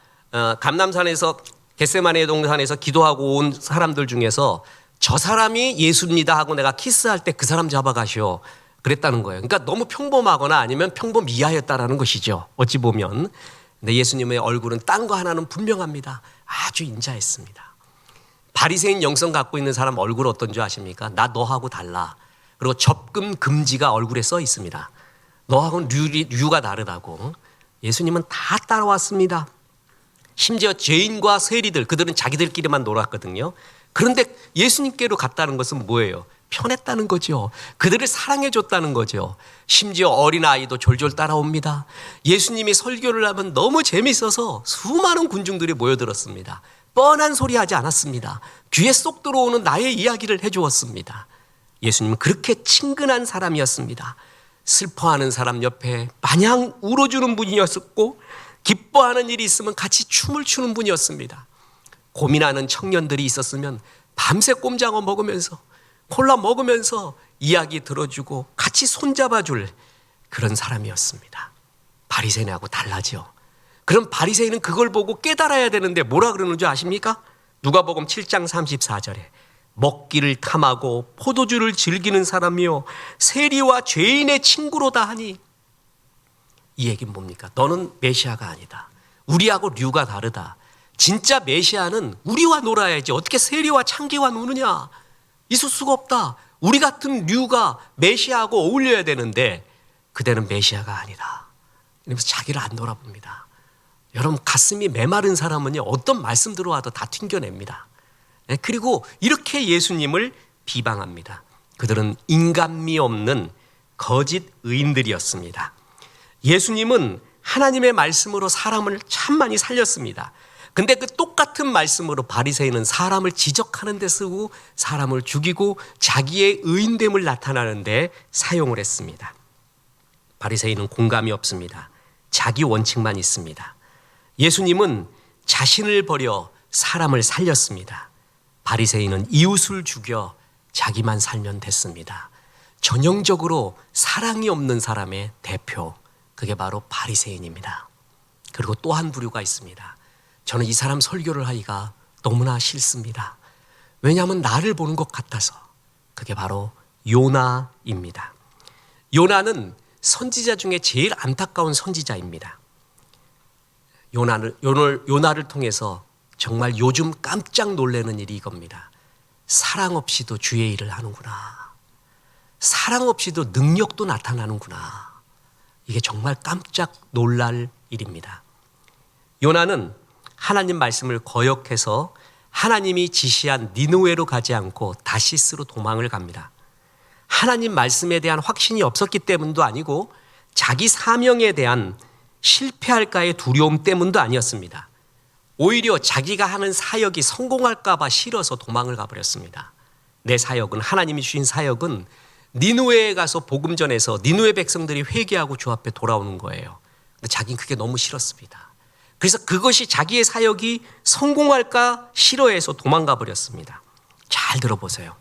감람산에서 겟세마네 동산에서 기도하고 온 사람들 중에서 저 사람이 예수입니다 하고 내가 키스할 때 그 사람 잡아가시오 그랬다는 거예요. 그러니까 너무 평범하거나 아니면 평범이하였다라는 것이죠. 어찌 보면. 근데 예수님의 얼굴은 딴 거 하나는 분명합니다. 아주 인자했습니다. 바리새인 영성 갖고 있는 사람 얼굴 어떤 줄 아십니까? 나 너하고 달라. 그리고 접근 금지가 얼굴에 써 있습니다. 너하고는 류가 다르다고. 예수님은 다 따라왔습니다. 심지어 죄인과 세리들, 그들은 자기들끼리만 놀았거든요. 그런데 예수님께로 갔다는 것은 뭐예요? 편했다는 거죠. 그들을 사랑해 줬다는 거죠. 심지어 어린아이도 졸졸 따라옵니다. 예수님이 설교를 하면 너무 재밌어서 수많은 군중들이 모여들었습니다. 뻔한 소리 하지 않았습니다. 귀에 쏙 들어오는 나의 이야기를 해주었습니다. 예수님은 그렇게 친근한 사람이었습니다. 슬퍼하는 사람 옆에 마냥 울어주는 분이었고 기뻐하는 일이 있으면 같이 춤을 추는 분이었습니다. 고민하는 청년들이 있었으면 밤새 꼼장어 먹으면서 콜라 먹으면서 이야기 들어주고 같이 손잡아줄 그런 사람이었습니다. 바리새인하고 달라지요. 그럼 바리새인은 그걸 보고 깨달아야 되는데 뭐라 그러는 줄 아십니까? 누가복음 7장 34절에 먹기를 탐하고 포도주를 즐기는 사람이요 세리와 죄인의 친구로다 하니, 이 얘기는 뭡니까? 너는 메시아가 아니다. 우리하고 류가 다르다. 진짜 메시아는 우리와 놀아야지 어떻게 세리와 창기와 노느냐. 있을 수가 없다. 우리 같은 류가 메시아하고 어울려야 되는데 그대는 메시아가 아니다. 이러면서 자기를 안 돌아봅니다. 여러분, 가슴이 메마른 사람은요 어떤 말씀 들어와도 다 튕겨냅니다. 그리고 이렇게 예수님을 비방합니다. 그들은 인간미 없는 거짓 의인들이었습니다. 예수님은 하나님의 말씀으로 사람을 참 많이 살렸습니다. 근데 그 똑같은 말씀으로 바리새인은 사람을 지적하는 데 쓰고 사람을 죽이고 자기의 의인됨을 나타나는 데 사용을 했습니다. 바리새인은 공감이 없습니다. 자기 원칙만 있습니다. 예수님은 자신을 버려 사람을 살렸습니다. 바리새인은 이웃을 죽여 자기만 살면 됐습니다. 전형적으로 사랑이 없는 사람의 대표, 그게 바로 바리새인입니다. 그리고 또 한 부류가 있습니다. 저는 이 사람 설교를 하기가 너무나 싫습니다. 왜냐하면 나를 보는 것 같아서. 그게 바로 요나입니다. 요나는 선지자 중에 제일 안타까운 선지자입니다. 요나를 통해서 정말 요즘 깜짝 놀라는 일이 이겁니다. 사랑 없이도 주의 일을 하는구나. 사랑 없이도 능력도 나타나는구나. 이게 정말 깜짝 놀랄 일입니다. 요나는 하나님 말씀을 거역해서 하나님이 지시한 니느웨로 가지 않고 다시스로 도망을 갑니다. 하나님 말씀에 대한 확신이 없었기 때문도 아니고 자기 사명에 대한 실패할까의 두려움 때문도 아니었습니다. 오히려 자기가 하는 사역이 성공할까 봐 싫어서 도망을 가버렸습니다. 내 사역은, 하나님이 주신 사역은 니느웨에 가서 복음 전해서 니느웨 백성들이 회개하고 주 앞에 돌아오는 거예요. 근데 자기는 그게 너무 싫었습니다. 그래서 그것이 자기의 사역이 성공할까 싫어해서 도망가 버렸습니다. 잘 들어보세요.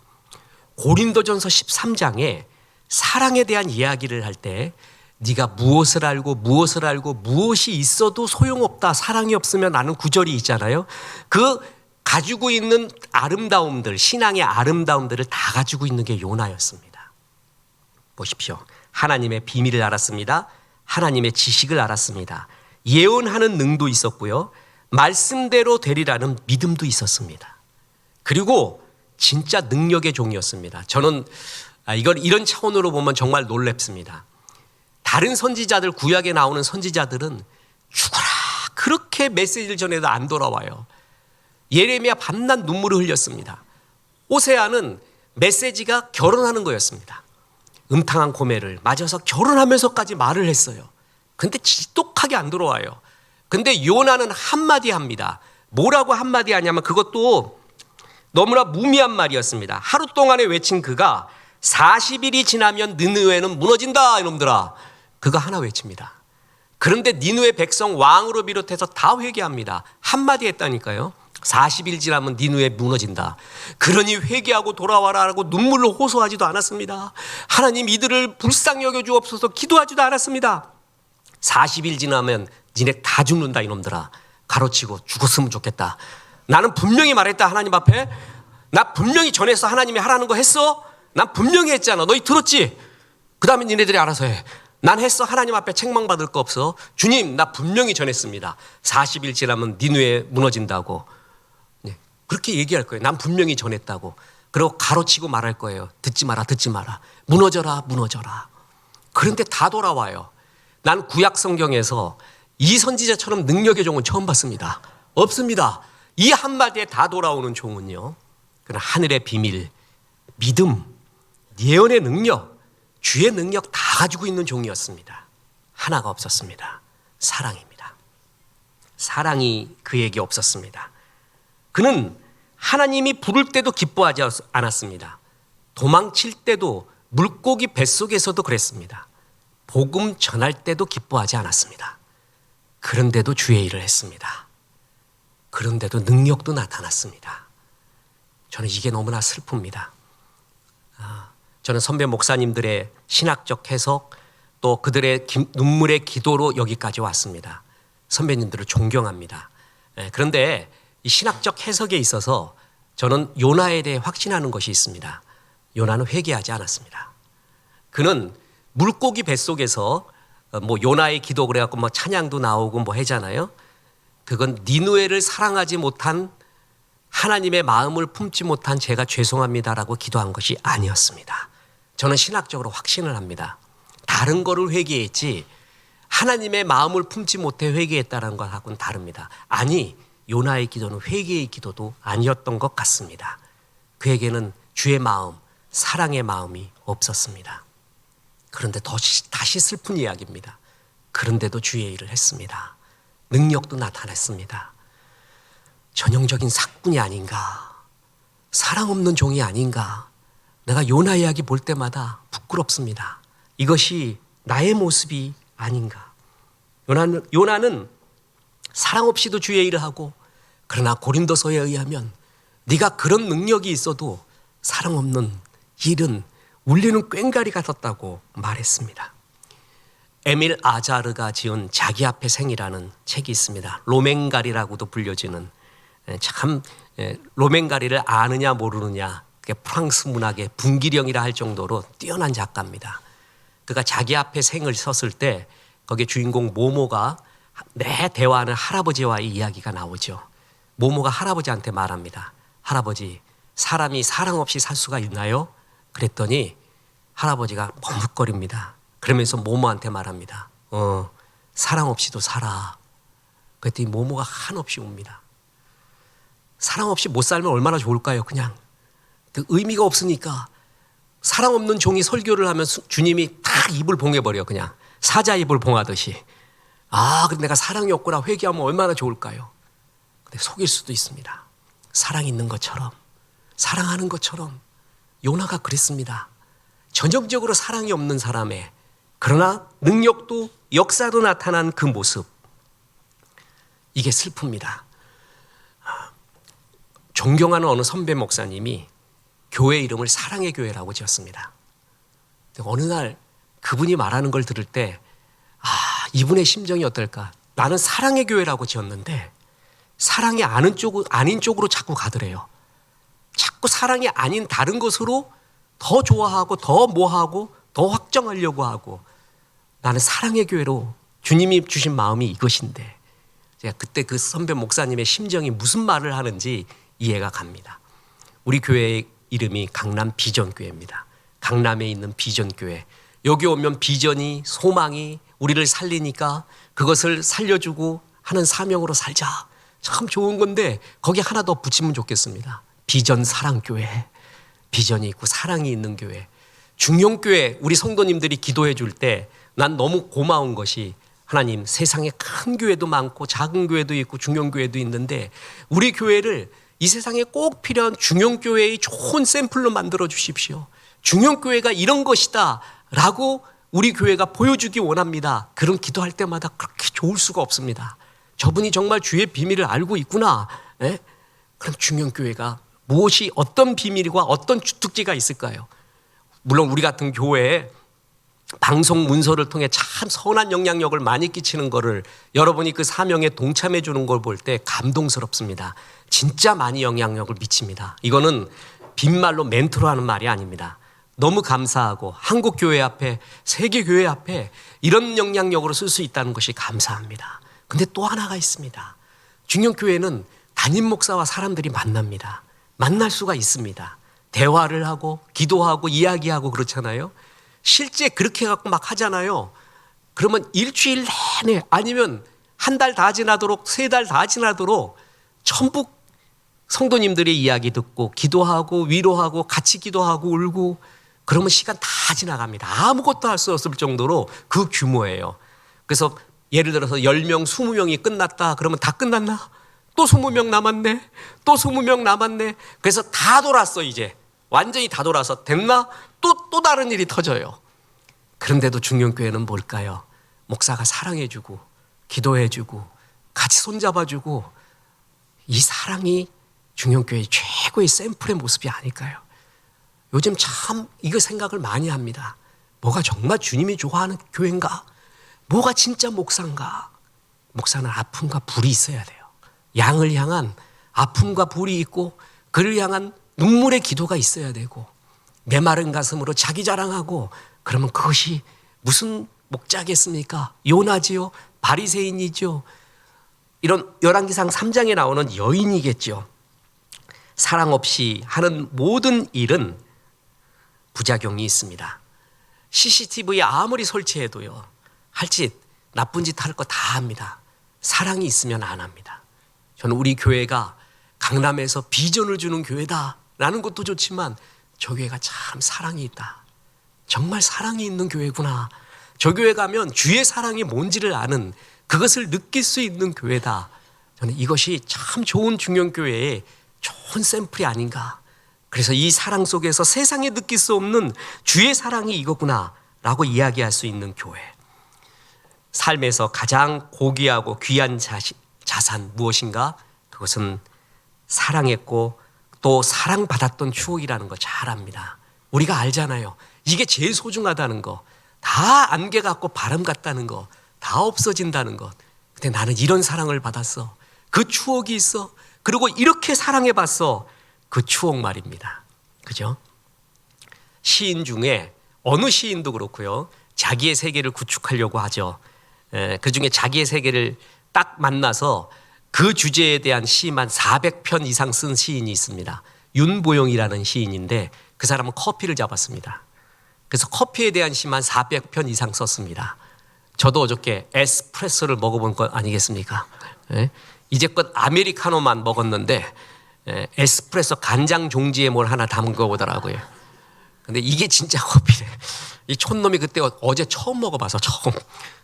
고린도전서 13장에 사랑에 대한 이야기를 할 때 네가 무엇을 알고 무엇이 있어도 소용없다, 사랑이 없으면 라는 구절이 있잖아요. 그 가지고 있는 아름다움들, 신앙의 아름다움들을 다 가지고 있는 게 요나였습니다. 보십시오. 하나님의 비밀을 알았습니다. 하나님의 지식을 알았습니다. 예언하는 능도 있었고요. 말씀대로 되리라는 믿음도 있었습니다. 그리고 진짜 능력의 종이었습니다. 저는 이런 차원으로 보면 정말 놀랍습니다. 다른 선지자들, 구약에 나오는 선지자들은 죽어라 그렇게 메시지를 전해도 안 돌아와요. 예레미야 밤낮 눈물을 흘렸습니다. 호세아는 메시지가 결혼하는 거였습니다. 음탕한 고매를 맞아서 결혼하면서까지 말을 했어요. 근데 지독하게 안 돌아와요. 근데 요나는 한마디 합니다. 뭐라고 한마디 하냐면 그것도 너무나 무미한 말이었습니다. 하루 동안에 외친 그가 40일이 지나면 느느웨는 무너진다 이놈들아. 그거 하나 외칩니다. 그런데 니느웨 백성 왕으로 비롯해서 다 회개합니다. 한마디 했다니까요. 40일 지나면 니느웨 무너진다. 그러니 회개하고 돌아와라라고 눈물로 호소하지도 않았습니다. 하나님 이들을 불쌍히 여겨주옵소서 기도하지도 않았습니다. 40일 지나면 니네 다 죽는다 이놈들아. 가로치고 죽었으면 좋겠다. 나는 분명히 말했다 하나님 앞에. 나 분명히 전해서 하나님이 하라는 거 했어. 난 분명히 했잖아. 너희 들었지? 그 다음에 니네들이 알아서 해. 난 했어. 하나님 앞에 책망받을 거 없어. 주님 나 분명히 전했습니다. 40일 지나면 니느웨 무너진다고. 네, 그렇게 얘기할 거예요. 난 분명히 전했다고. 그리고 가로치고 말할 거예요. 듣지 마라 듣지 마라. 무너져라 무너져라. 그런데 다 돌아와요. 난 구약 성경에서 이 선지자처럼 능력의 종은 처음 봤습니다. 없습니다. 이 한마디에 다 돌아오는 종은요, 그는 하늘의 비밀, 믿음, 예언의 능력, 주의 능력 다 가지고 있는 종이었습니다. 하나가 없었습니다. 사랑입니다. 사랑이 그에게 없었습니다. 그는 하나님이 부를 때도 기뻐하지 않았습니다. 도망칠 때도 물고기 뱃속에서도 그랬습니다. 복음 전할 때도 기뻐하지 않았습니다. 그런데도 주의 일을 했습니다. 그런데도 능력도 나타났습니다. 저는 이게 너무나 슬픕니다. 저는 선배 목사님들의 신학적 해석 또 그들의 눈물의 기도로 여기까지 왔습니다. 선배님들을 존경합니다. 그런데 이 신학적 해석에 있어서 저는 요나에 대해 확신하는 것이 있습니다. 요나는 회개하지 않았습니다. 그는 물고기 뱃속에서 뭐 요나의 기도 그래갖고 뭐 찬양도 나오고 뭐 하잖아요. 그건 니느웨를 사랑하지 못한 하나님의 마음을 품지 못한 제가 죄송합니다라고 기도한 것이 아니었습니다. 저는 신학적으로 확신을 합니다. 다른 거를 회개했지 하나님의 마음을 품지 못해 회개했다는 것하고는 다릅니다. 아니, 요나의 기도는 회개의 기도도 아니었던 것 같습니다. 그에게는 주의 마음, 사랑의 마음이 없었습니다. 그런데 다시 슬픈 이야기입니다. 그런데도 주의 일을 했습니다. 능력도 나타냈습니다. 전형적인 사꾼이 아닌가, 사랑 없는 종이 아닌가, 내가 요나 이야기 볼 때마다 부끄럽습니다. 이것이 나의 모습이 아닌가. 요나는 사랑 없이도 주의 일을 하고, 그러나 고린도서에 의하면 네가 그런 능력이 있어도 사랑 없는 일은 울리는 꽹과리 같았다고 말했습니다. 에밀 아자르가 지은 자기 앞에 생이라는 책이 있습니다. 로맹가리라고도 불려지는, 참 로맹가리를 아느냐 모르느냐, 프랑스 문학의 분기령이라 할 정도로 뛰어난 작가입니다. 그가 자기 앞에 생을 섰을 때 거기에 주인공 모모가 내 대화하는 할아버지와의 이야기가 나오죠. 모모가 할아버지한테 말합니다. 할아버지, 사람이 사랑 없이 살 수가 있나요? 그랬더니 할아버지가 머뭇거립니다. 그러면서 모모한테 말합니다. 사랑 없이도 살아. 그랬더니 모모가 한없이 웁니다. 사랑 없이 못 살면 얼마나 좋을까요? 그냥 그 의미가 없으니까 사랑 없는 종이 설교를 하면 주님이 딱 입을 봉해버려. 그냥 사자 입을 봉하듯이. 근데 내가 사랑이 없구나 회개하면 얼마나 좋을까요? 근데 속일 수도 있습니다. 사랑이 있는 것처럼, 사랑하는 것처럼 요나가 그랬습니다. 전형적으로 사랑이 없는 사람의, 그러나 능력도 역사도 나타난 그 모습, 이게 슬픕니다. 존경하는 어느 선배 목사님이 교회 이름을 사랑의 교회라고 지었습니다. 어느 날 그분이 말하는 걸 들을 때 이분의 심정이 어떨까? 나는 사랑의 교회라고 지었는데 사랑이 아닌 쪽으로 자꾸 가더래요. 자꾸 사랑이 아닌 다른 것으로 더 좋아하고 더 뭐하고 더 확정하려고 하고, 나는 사랑의 교회로 주님이 주신 마음이 이것인데, 제가 그때 그 선배 목사님의 심정이 무슨 말을 하는지 이해가 갑니다. 우리 교회의 이름이 강남 비전교회입니다. 강남에 있는 비전교회. 여기 오면 비전이, 소망이 우리를 살리니까 그것을 살려주고 하는 사명으로 살자. 참 좋은 건데 거기 하나 더 붙이면 좋겠습니다. 비전 사랑교회. 비전이 있고 사랑이 있는 교회. 중용교회 우리 성도님들이 기도해 줄 때 난 너무 고마운 것이, 하나님, 세상에 큰 교회도 많고 작은 교회도 있고 중용교회도 있는데 우리 교회를 이 세상에 꼭 필요한 중용교회의 좋은 샘플로 만들어 주십시오. 중용교회가 이런 것이다 라고 우리 교회가 보여주기 원합니다. 그런 기도할 때마다 그렇게 좋을 수가 없습니다. 저분이 정말 주의 비밀을 알고 있구나. 그럼 중용교회가 무엇이, 어떤 비밀과 어떤 주특기가 있을까요? 물론 우리 같은 교회에 방송 문서를 통해 참 선한 영향력을 많이 끼치는 거를 여러분이 그 사명에 동참해 주는 걸 볼 때 감동스럽습니다. 진짜 많이 영향력을 미칩니다. 이거는 빈말로 멘트로 하는 말이 아닙니다. 너무 감사하고 한국 교회 앞에, 세계 교회 앞에 이런 영향력으로 쓸 수 있다는 것이 감사합니다. 근데 또 하나가 있습니다. 중용교회는 담임 목사와 사람들이 만납니다. 만날 수가 있습니다. 대화를 하고 기도하고 이야기하고 그렇잖아요. 실제 그렇게 해갖고 막 하잖아요. 그러면 일주일 내내, 아니면 한 달 다 지나도록, 세 달 다 지나도록 전부 성도님들의 이야기 듣고 기도하고 위로하고 같이 기도하고 울고, 그러면 시간 다 지나갑니다. 아무것도 할 수 없을 정도로 그 규모예요. 그래서 예를 들어서 10명, 20명이 끝났다 그러면 다 끝났나? 또 20명 남았네. 또 20명 남았네. 그래서 다 돌았어 이제. 완전히 다 돌아서 됐나? 또 다른 일이 터져요. 그런데도 중형교회는 뭘까요? 목사가 사랑해주고 기도해주고 같이 손잡아주고, 이 사랑이 중형교회의 최고의 샘플의 모습이 아닐까요? 요즘 참 이거 생각을 많이 합니다. 뭐가 정말 주님이 좋아하는 교회인가? 뭐가 진짜 목사인가? 목사는 아픔과 불이 있어야 돼요. 양을 향한 아픔과 불이 있고, 그를 향한 눈물의 기도가 있어야 되고, 메마른 가슴으로 자기 자랑하고, 그러면 그것이 무슨 목자겠습니까? 요나지요? 바리새인이죠? 이런 열왕기상 3장에 나오는 여인이겠죠. 사랑 없이 하는 모든 일은 부작용이 있습니다. CCTV 아무리 설치해도요, 할 짓, 나쁜 짓 할 거 다 합니다. 사랑이 있으면 안 합니다. 저는 우리 교회가 강남에서 비전을 주는 교회다라는 것도 좋지만, 저 교회가 참 사랑이 있다. 정말 사랑이 있는 교회구나. 저 교회 가면 주의 사랑이 뭔지를 아는, 그것을 느낄 수 있는 교회다. 저는 이것이 참 좋은 중형교회의 좋은 샘플이 아닌가. 그래서 이 사랑 속에서 세상에 느낄 수 없는 주의 사랑이 이거구나 라고 이야기할 수 있는 교회. 삶에서 가장 고귀하고 귀한 자산 무엇인가? 그것은 사랑했고 또 사랑받았던 추억이라는 거 잘 압니다. 우리가 알잖아요. 이게 제일 소중하다는 거. 다 안개 같고 바람 같다는 거. 다 없어진다는 것. 근데 나는 이런 사랑을 받았어. 그 추억이 있어. 그리고 이렇게 사랑해봤어. 그 추억 말입니다. 그죠? 시인 중에 어느 시인도 그렇고요, 자기의 세계를 구축하려고 하죠. 그 중에 자기의 세계를 딱 만나서 그 주제에 대한 시만 400편 이상 쓴 시인이 있습니다. 윤보영이라는 시인인데, 그 사람은 커피를 잡았습니다. 그래서 커피에 대한 시만 400편 이상 썼습니다. 저도 어저께 에스프레소를 먹어본 것 아니겠습니까? 이제껏 아메리카노만 먹었는데 에스프레소 간장 종지에 뭘 하나 담은 거 보더라고요. 근데 이게 진짜 커피래. 이 촌놈이 그때 어제 처음 먹어봐서 처음.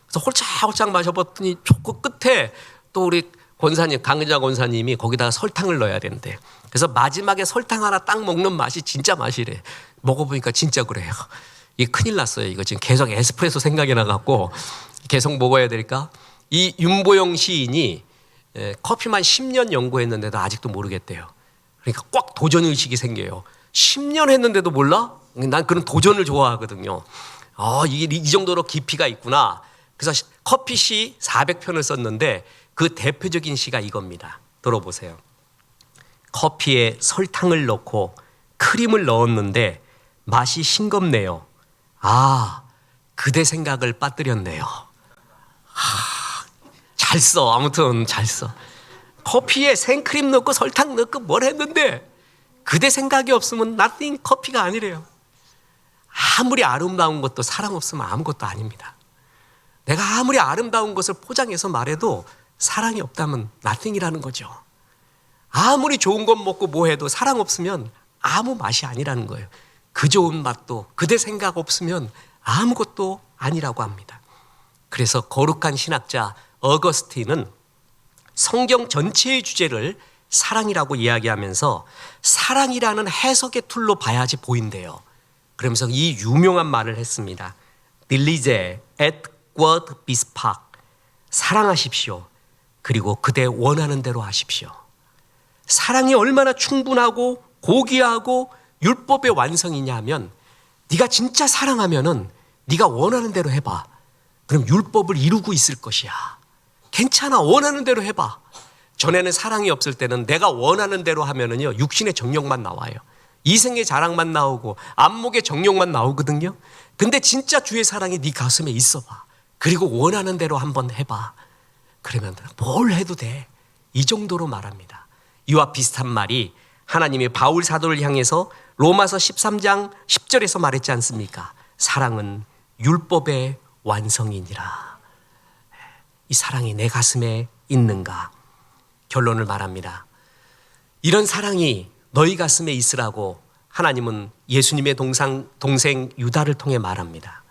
그래서 홀짝홀짝 마셔봤더니 그 끝에 또 우리 권사님, 강은자 권사님이 거기다가 설탕을 넣어야 된대. 그래서 마지막에 설탕 하나 딱 먹는 맛이 진짜 맛이래. 먹어보니까 진짜 그래요. 이게 큰일 났어요. 이거 지금 계속 에스프레소 생각이 나갖고 계속 먹어야 될까? 이 윤보영 시인이 커피만 10년 연구했는데도 아직도 모르겠대요. 그러니까 꽉 도전의식이 생겨요. 10년 했는데도 몰라? 난 그런 도전을 좋아하거든요. 이게 이 정도로 깊이가 있구나. 그래서 커피 시 400편을 썼는데 그 대표적인 시가 이겁니다. 들어보세요. 커피에 설탕을 넣고 크림을 넣었는데 맛이 싱겁네요. 그대 생각을 빠뜨렸네요. 잘 써. 아무튼 잘 써. 커피에 생크림 넣고 설탕 넣고 뭘 했는데 그대 생각이 없으면 nothing 커피가 아니래요. 아무리 아름다운 것도 사랑 없으면 아무것도 아닙니다. 내가 아무리 아름다운 것을 포장해서 말해도 사랑이 없다면 nothing이라는 거죠. 아무리 좋은 것 먹고 뭐 해도 사랑 없으면 아무 맛이 아니라는 거예요. 그 좋은 맛도 그대 생각 없으면 아무것도 아니라고 합니다. 그래서 거룩한 신학자 어거스틴은 성경 전체의 주제를 사랑이라고 이야기하면서 사랑이라는 해석의 툴로 봐야지 보인대요. 그러면서 이 유명한 말을 했습니다. 딜리제 et quod bispac, 사랑하십시오. 그리고 그대 원하는 대로 하십시오. 사랑이 얼마나 충분하고 고귀하고 율법의 완성이냐 하면, 네가 진짜 사랑하면은 네가 원하는 대로 해봐. 그럼 율법을 이루고 있을 것이야. 괜찮아, 원하는 대로 해봐. 전에는 사랑이 없을 때는 내가 원하는 대로 하면은요, 육신의 정욕만 나와요. 이생의 자랑만 나오고 안목의 정욕만 나오거든요. 근데 진짜 주의 사랑이 네 가슴에 있어봐. 그리고 원하는 대로 한번 해봐. 그러면 뭘 해도 돼. 이 정도로 말합니다. 이와 비슷한 말이 하나님이 바울 사도를 향해서 로마서 13장 10절에서 말했지 않습니까? 사랑은 율법의 완성이니라. 이 사랑이 내 가슴에 있는가? 결론을 말합니다. 이런 사랑이 너희 가슴에 있으라고 하나님은 예수님의 동생 유다를 통해 말합니다.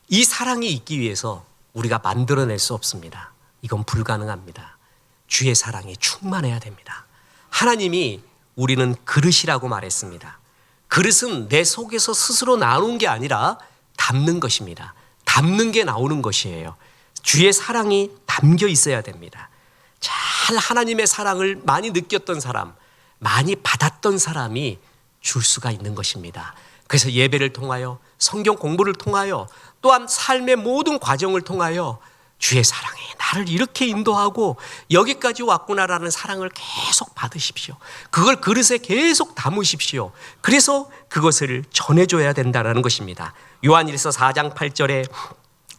이 사랑이 있기 위해서 우리가 만들어낼 수 없습니다. 이건 불가능합니다. 주의 사랑이 충만해야 됩니다. 하나님이 우리는 그릇이라고 말했습니다. 그릇은 내 속에서 스스로 나오는 게 아니라 담는 것입니다. 담는 게 나오는 것이에요. 주의 사랑이 담겨 있어야 됩니다. 잘 하나님의 사랑을 많이 느꼈던 사람, 많이 받았던 사람이 줄 수가 있는 것입니다. 그래서 예배를 통하여, 성경 공부를 통하여, 또한 삶의 모든 과정을 통하여 주의 사랑이 나를 이렇게 인도하고 여기까지 왔구나라는 사랑을 계속 받으십시오. 그걸 그릇에 계속 담으십시오. 그래서 그것을 전해줘야 된다는 것입니다. 요한일서 4장 8절에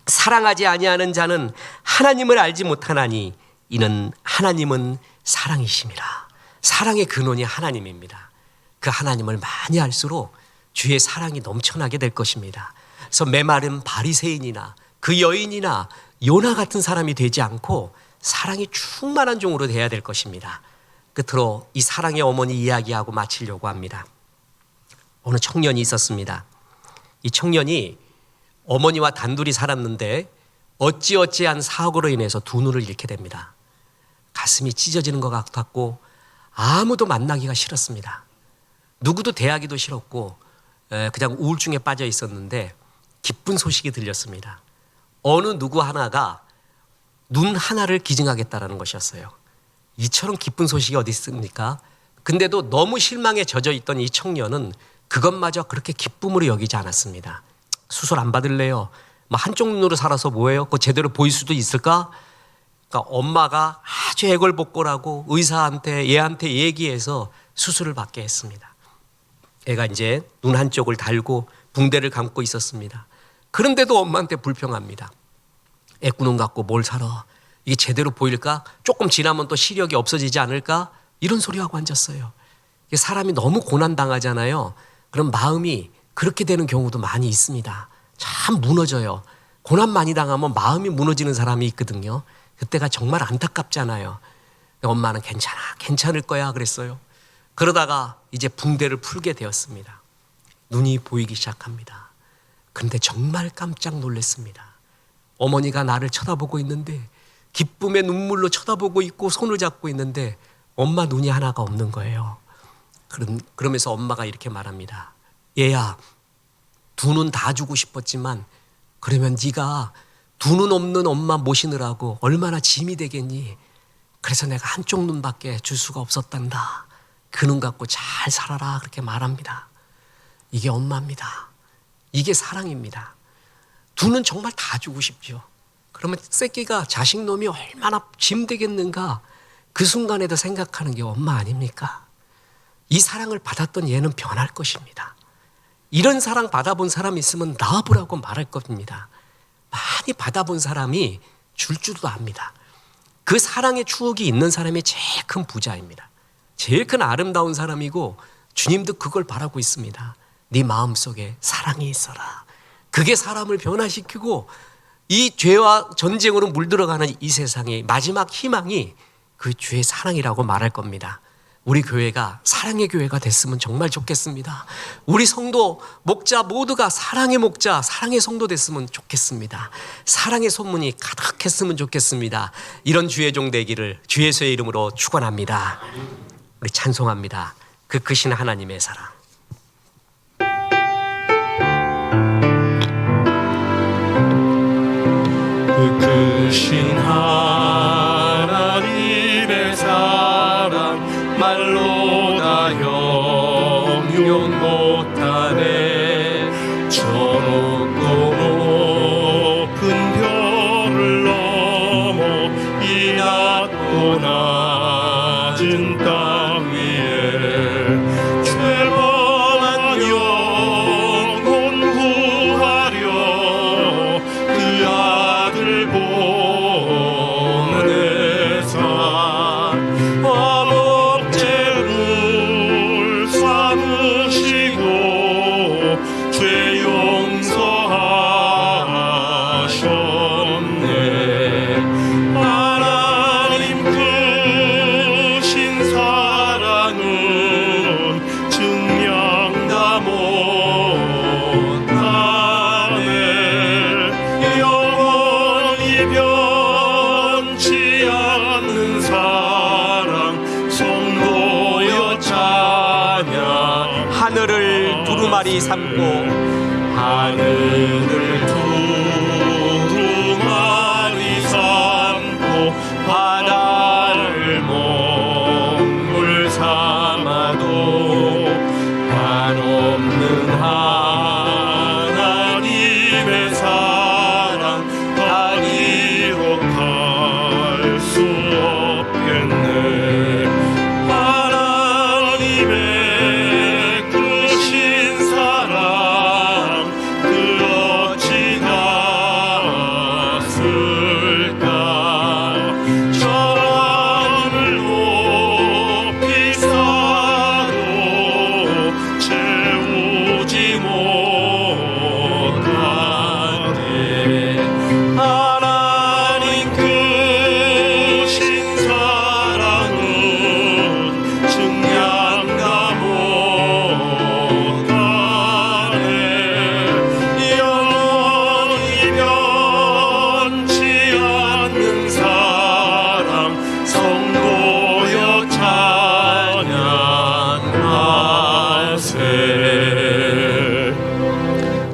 사랑하지 아니하는 자는 하나님을 알지 못하나니 이는 하나님은 사랑이심이라. 사랑의 근원이 하나님입니다. 그 하나님을 많이 알수록 주의 사랑이 넘쳐나게 될 것입니다. 그래서 메마른 바리새인이나 그 여인이나 요나 같은 사람이 되지 않고 사랑이 충만한 종으로 되어야 될 것입니다. 끝으로 이 사랑의 어머니 이야기하고 마치려고 합니다. 어느 청년이 있었습니다. 이 청년이 어머니와 단둘이 살았는데 어찌어찌한 사고로 인해서 두 눈을 잃게 됩니다. 가슴이 찢어지는 것 같았고 아무도 만나기가 싫었습니다. 누구도 대하기도 싫었고 그냥 우울증에 빠져 있었는데 기쁜 소식이 들렸습니다. 어느 누구 하나가 눈 하나를 기증하겠다라는 것이었어요. 이처럼 기쁜 소식이 어디 있습니까? 근데도 너무 실망에 젖어 있던 이 청년은 그것마저 그렇게 기쁨으로 여기지 않았습니다. 수술 안 받을래요? 뭐 한쪽 눈으로 살아서 뭐예요? 그거 제대로 보일 수도 있을까? 그러니까 엄마가 아주 애걸복걸하고 의사한테 얘한테 얘기해서 수술을 받게 했습니다. 애가 이제 눈 한쪽을 달고 붕대를 감고 있었습니다. 그런데도 엄마한테 불평합니다. 애꾸눈 갖고 뭘 살아? 이게 제대로 보일까? 조금 지나면 또 시력이 없어지지 않을까? 이런 소리하고 앉았어요. 사람이 너무 고난당하잖아요. 그럼 마음이 그렇게 되는 경우도 많이 있습니다. 참 무너져요. 고난 많이 당하면 마음이 무너지는 사람이 있거든요. 그때가 정말 안타깝잖아요. 엄마는 괜찮아, 괜찮을 거야 그랬어요. 그러다가 이제 붕대를 풀게 되었습니다. 눈이 보이기 시작합니다. 그런데 정말 깜짝 놀랐습니다. 어머니가 나를 쳐다보고 있는데 기쁨의 눈물로 쳐다보고 있고 손을 잡고 있는데 엄마 눈이 하나가 없는 거예요. 그러면서 엄마가 이렇게 말합니다. 얘야, 두 눈 다 주고 싶었지만 그러면 네가 두 눈 없는 엄마 모시느라고 얼마나 짐이 되겠니? 그래서 내가 한쪽 눈밖에 줄 수가 없었단다. 그 눈 갖고 잘 살아라 그렇게 말합니다. 이게 엄마입니다. 이게 사랑입니다. 두 눈 정말 다 주고 싶죠. 그러면 새끼가 자식놈이 얼마나 짐 되겠는가 그 순간에도 생각하는 게 엄마 아닙니까? 이 사랑을 받았던 얘는 변할 것입니다. 이런 사랑 받아본 사람이 있으면 나와보라고 말할 겁니다. 많이 받아본 사람이 줄 줄도 압니다. 그 사랑의 추억이 있는 사람이 제일 큰 부자입니다. 제일 큰 아름다운 사람이고 주님도 그걸 바라고 있습니다. 네 마음속에 사랑이 있어라. 그게 사람을 변화시키고 이 죄와 전쟁으로 물들어가는 이 세상의 마지막 희망이 그 주의 사랑이라고 말할 겁니다. 우리 교회가 사랑의 교회가 됐으면 정말 좋겠습니다. 우리 성도, 목자 모두가 사랑의 목자, 사랑의 성도 됐으면 좋겠습니다. 사랑의 소문이 가득했으면 좋겠습니다. 이런 주의 종 되기를 주 예수의 이름으로 축원합니다. 우리 찬송합니다. 그 크신 하나님의 사랑. 그 크신 하나님의 사랑 말로 다 형용 못하네. 저 높고 높은 별을 넘어 이 낮고 낮은 땅 위에 죄범한 영혼 구하려 그 아들 보내사 어목죄를 삼으시고 죄 용서하셨네. 하나님 크신 사랑은 증명 다 못하네. 영원히 변치 않는 사랑 성도여 찬양. 하늘을 마리 삼고 하늘을 두 마리 삼고 바다를 먹물 삼아도 한없는 하나님의 사랑 다 기록할 수 없겠네. 하나님의 크신 사랑 그 어찌 닿았을까. 저 하늘 높이 쌓아도 채우지 못하네. 하나님 크신 사랑은 증량다 못하네. 영원히 변치 않는 사랑 성도여 찬양하세.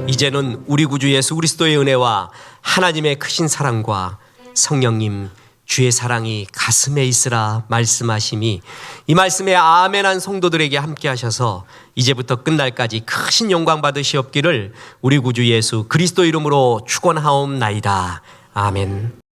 이제는 우리 구주 예수 그리스도의 은혜와 하나님의 크신 사랑과 성령님 주의 사랑이 가슴에 있으라 말씀하심이 이 말씀에 아멘한 성도들에게 함께 하셔서 이제부터 끝날까지 크신 영광 받으시옵기를 우리 구주 예수 그리스도 이름으로 축원하옵나이다. 아멘.